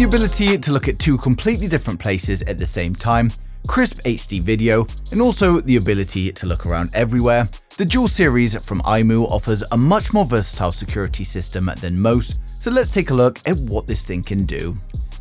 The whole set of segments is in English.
the ability to look at two completely different places at the same time, crisp HD video, and also the ability to look around everywhere, the Dual series from IMOU offers a much more versatile security system than most, so let's take a look at what this thing can do.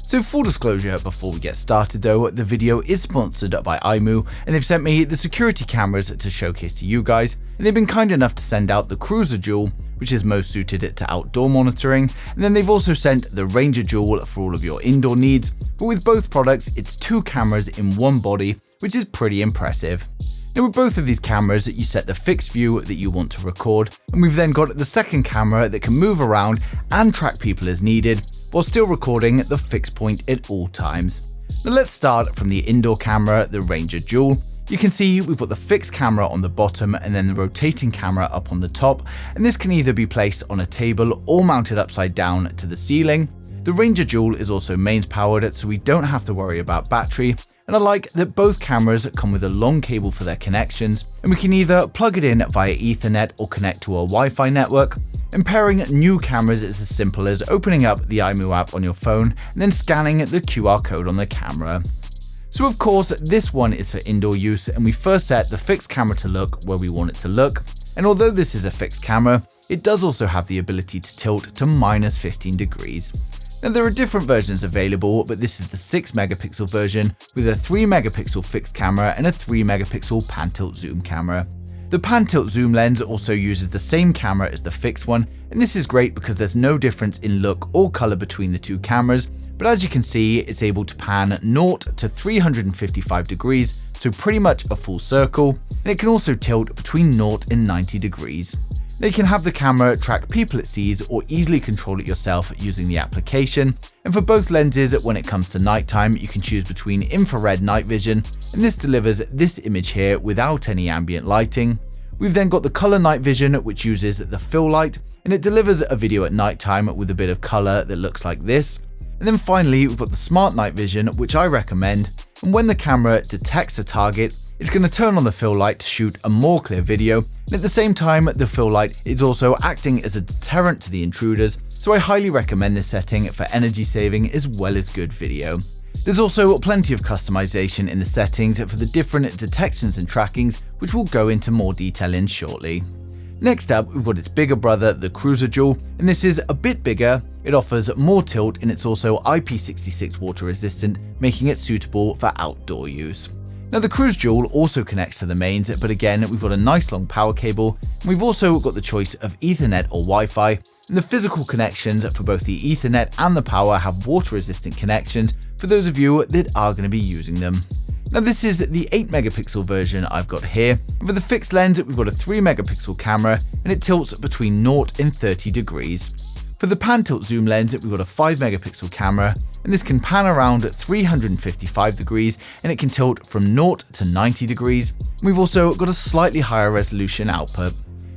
So full disclosure before we get started though, the video is sponsored by IMOU and they've sent me the security cameras to showcase to you guys, and they've been kind enough to send out the Cruiser Dual, which is most suited to outdoor monitoring, and then they've also sent the Ranger Dual for all of your indoor needs, but with both products it's two cameras in one body, which is pretty impressive. Now with both of these cameras you set the fixed view that you want to record, and we've then got the second camera that can move around and track people as needed, while still recording the fixed point at all times. Now let's start from the indoor camera, the Ranger Dual. You can see we've got the fixed camera on the bottom and then the rotating camera up on the top, and this can either be placed on a table or mounted upside down to the ceiling. The Ranger Dual is also mains powered, so we don't have to worry about battery, and I like that both cameras come with a long cable for their connections, and we can either plug it in via Ethernet or connect to a Wi-Fi network. And pairing new cameras is as simple as opening up the IMOU app on your phone and then scanning the QR code on the camera. So of course this one is for indoor use, and we first set the fixed camera to look where we want it to look, and although this is a fixed camera, it does also have the ability to tilt to -15 degrees. Now there are different versions available, but this is the 6 megapixel version with a 3 megapixel fixed camera and a 3 megapixel pan tilt zoom camera. The pan tilt zoom lens also uses the same camera as the fixed one, and this is great because there's no difference in look or color between the two cameras, but as you can see it's able to pan 0 to 355 degrees, so pretty much a full circle, and it can also tilt between 0 and 90 degrees. Now you can have the camera track people it sees or easily control it yourself using the application, and for both lenses when it comes to nighttime you can choose between infrared night vision, and this delivers this image here without any ambient lighting. We've then got the color night vision, which uses the fill light, and it delivers a video at nighttime with a bit of color that looks like this. And then finally we've got the smart night vision, which I recommend, and when the camera detects a target, it's going to turn on the fill light to shoot a more clear video, and at the same time the fill light is also acting as a deterrent to the intruders, so I highly recommend this setting for energy saving as well as good video. There's also plenty of customization in the settings for the different detections and trackings, which we'll go into more detail in shortly. Next up, we've got its bigger brother, the Cruiser Dual, and this is a bit bigger, it offers more tilt, and it's also IP66 water resistant, making it suitable for outdoor use. Now the Cruise Dual also connects to the mains, but again we've got a nice long power cable, and we've also got the choice of Ethernet or Wi-Fi, and the physical connections for both the Ethernet and the power have water resistant connections for those of you that are going to be using them. Now this is the 8 megapixel version I've got here, and for the fixed lens we've got a 3 megapixel camera and it tilts between 0 and 30 degrees. For the pan tilt zoom lens we've got a 5 megapixel camera, and this can pan around at 355 degrees and it can tilt from 0 to 90 degrees. We've also got a slightly higher resolution output.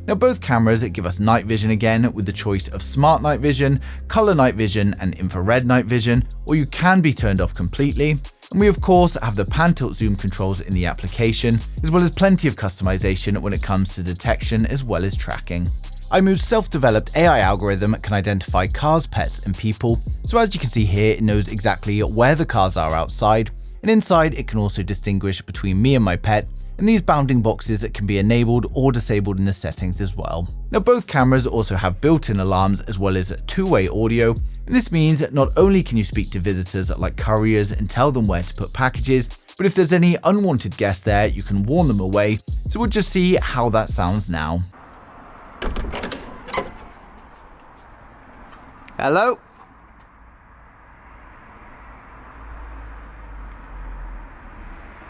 Now both cameras give us night vision again with the choice of smart night vision, color night vision and infrared night vision, or you can be turned off completely. And we of course have the pan tilt zoom controls in the application, as well as plenty of customization when it comes to detection as well as tracking. IMOU's self-developed AI algorithm can identify cars, pets and people, so as you can see here it knows exactly where the cars are outside, and inside it can also distinguish between me and my pet, and these bounding boxes can be enabled or disabled in the settings as well. Now both cameras also have built-in alarms as well as two-way audio, and this means that not only can you speak to visitors like couriers and tell them where to put packages, but if there's any unwanted guests there you can warn them away, so we'll just see how that sounds now. Hello?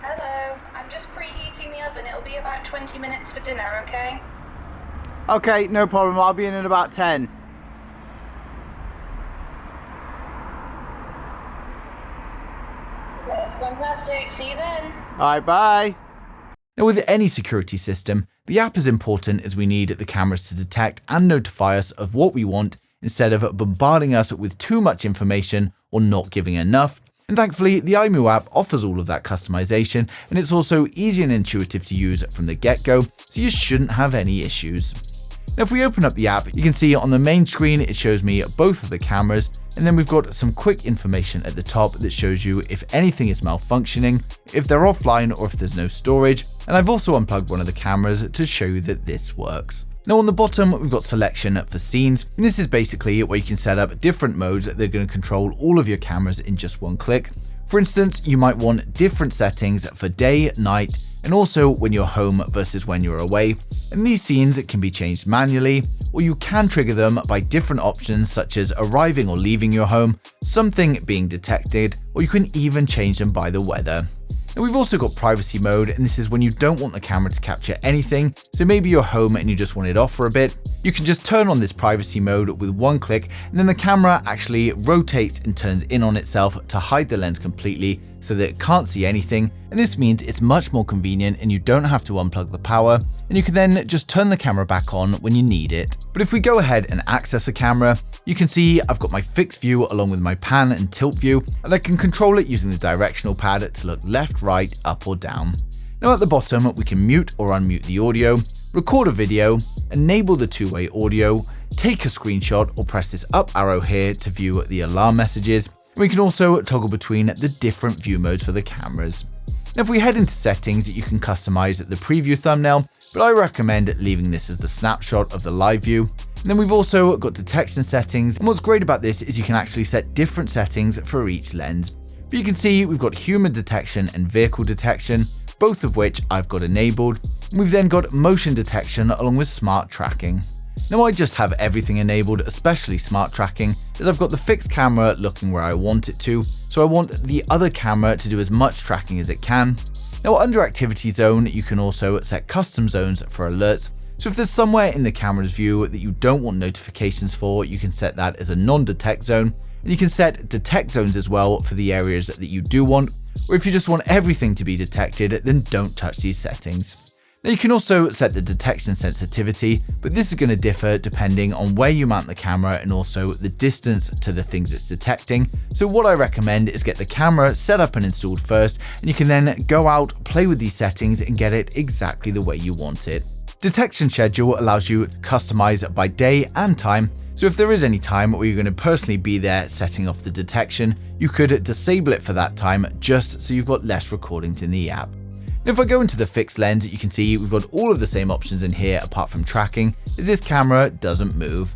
Hello, I'm just preheating the oven. It'll be about 20 minutes for dinner, okay? Okay, no problem. I'll be in about 10. Fantastic. See you then. Alright, bye. Now with any security system, the app is important as we need the cameras to detect and notify us of what we want instead of bombarding us with too much information or not giving enough. And thankfully, the IMOU app offers all of that customization, and it's also easy and intuitive to use from the get-go, so you shouldn't have any issues. Now if we open up the app, you can see on the main screen it shows me both of the cameras, and then we've got some quick information at the top that shows you if anything is malfunctioning, if they're offline or if there's no storage, and I've also unplugged one of the cameras to show you that this works. Now on the bottom, we've got selection for scenes, and this is basically where you can set up different modes that are going to control all of your cameras in just one click. For instance, you might want different settings for day, night, and also when you're home versus when you're away. And these scenes can be changed manually, or you can trigger them by different options such as arriving or leaving your home, something being detected, or you can even change them by the weather. Now we've also got privacy mode, and this is when you don't want the camera to capture anything, so maybe you're home and you just want it off for a bit. You can just turn on this privacy mode with one click, and then the camera actually rotates and turns in on itself to hide the lens completely so that it can't see anything, and this means it's much more convenient and you don't have to unplug the power, and you can then just turn the camera back on when you need it. But if we go ahead and access a camera, you can see I've got my fixed view along with my pan and tilt view, and I can control it using the directional pad to look left, right, up or down. Now at the bottom, we can mute or unmute the audio, record a video, enable the two-way audio, take a screenshot or press this up arrow here to view the alarm messages. We can also toggle between the different view modes for the cameras. Now if we head into settings, you can customize the preview thumbnail, but I recommend leaving this as the snapshot of the live view. And then we've also got detection settings, and what's great about this is you can actually set different settings for each lens. But you can see we've got human detection and vehicle detection, both of which I've got enabled. And we've then got motion detection along with smart tracking. Now I just have everything enabled, especially smart tracking, as I've got the fixed camera looking where I want it to, so I want the other camera to do as much tracking as it can. Now under activity zone, you can also set custom zones for alerts. So if there's somewhere in the camera's view that you don't want notifications for, you can set that as a non-detect zone. And you can set detect zones as well for the areas that you do want, or if you just want everything to be detected, then don't touch these settings. Now you can also set the detection sensitivity, but this is going to differ depending on where you mount the camera and also the distance to the things it's detecting. So what I recommend is get the camera set up and installed first, and you can then go out, play with these settings and get it exactly the way you want it. Detection schedule allows you to customize by day and time. So if there is any time where you're going to personally be there setting off the detection, you could disable it for that time just so you've got less recordings in the app. Now if I go into the fixed lens, you can see we've got all of the same options in here apart from tracking, as this camera doesn't move.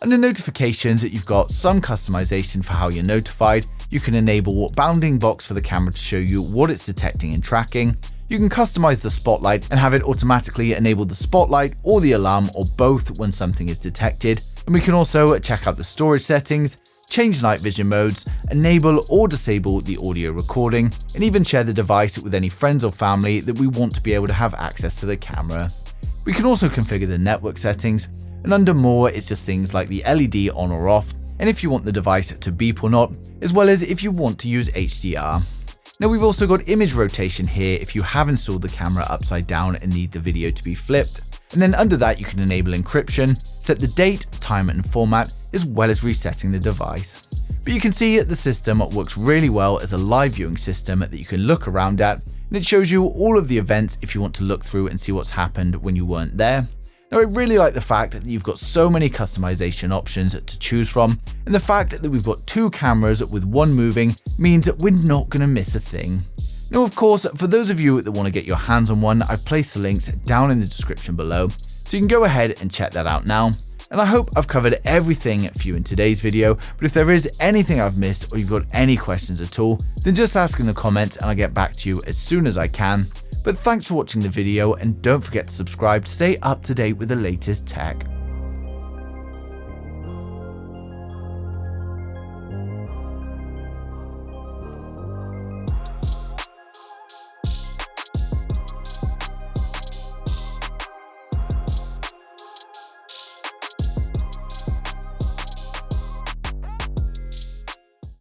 Under notifications, you've got some customization for how you're notified. You can enable bounding box for the camera to show you what it's detecting and tracking. You can customize the spotlight and have it automatically enable the spotlight or the alarm or both when something is detected. And we can also check out the storage settings, change night vision modes, enable or disable the audio recording, and even share the device with any friends or family that we want to be able to have access to the camera. We can also configure the network settings, and under more it's just things like the LED on or off, and if you want the device to beep or not, as well as if you want to use HDR. Now we've also got image rotation here if you have installed the camera upside down and need the video to be flipped. And then under that you can enable encryption, set the date, time and format, as well as resetting the device. But you can see the system works really well as a live viewing system that you can look around at, and it shows you all of the events if you want to look through and see what's happened when you weren't there. Now I really like the fact that you've got so many customization options to choose from, and the fact that we've got two cameras with one moving means that we're not going to miss a thing. Now of course, for those of you that want to get your hands on one, I've placed the links down in the description below, so you can go ahead and check that out now. And I hope I've covered everything for you in today's video, but if there is anything I've missed or you've got any questions at all, then just ask in the comments and I'll get back to you as soon as I can. But thanks for watching the video, and don't forget to subscribe to stay up to date with the latest tech.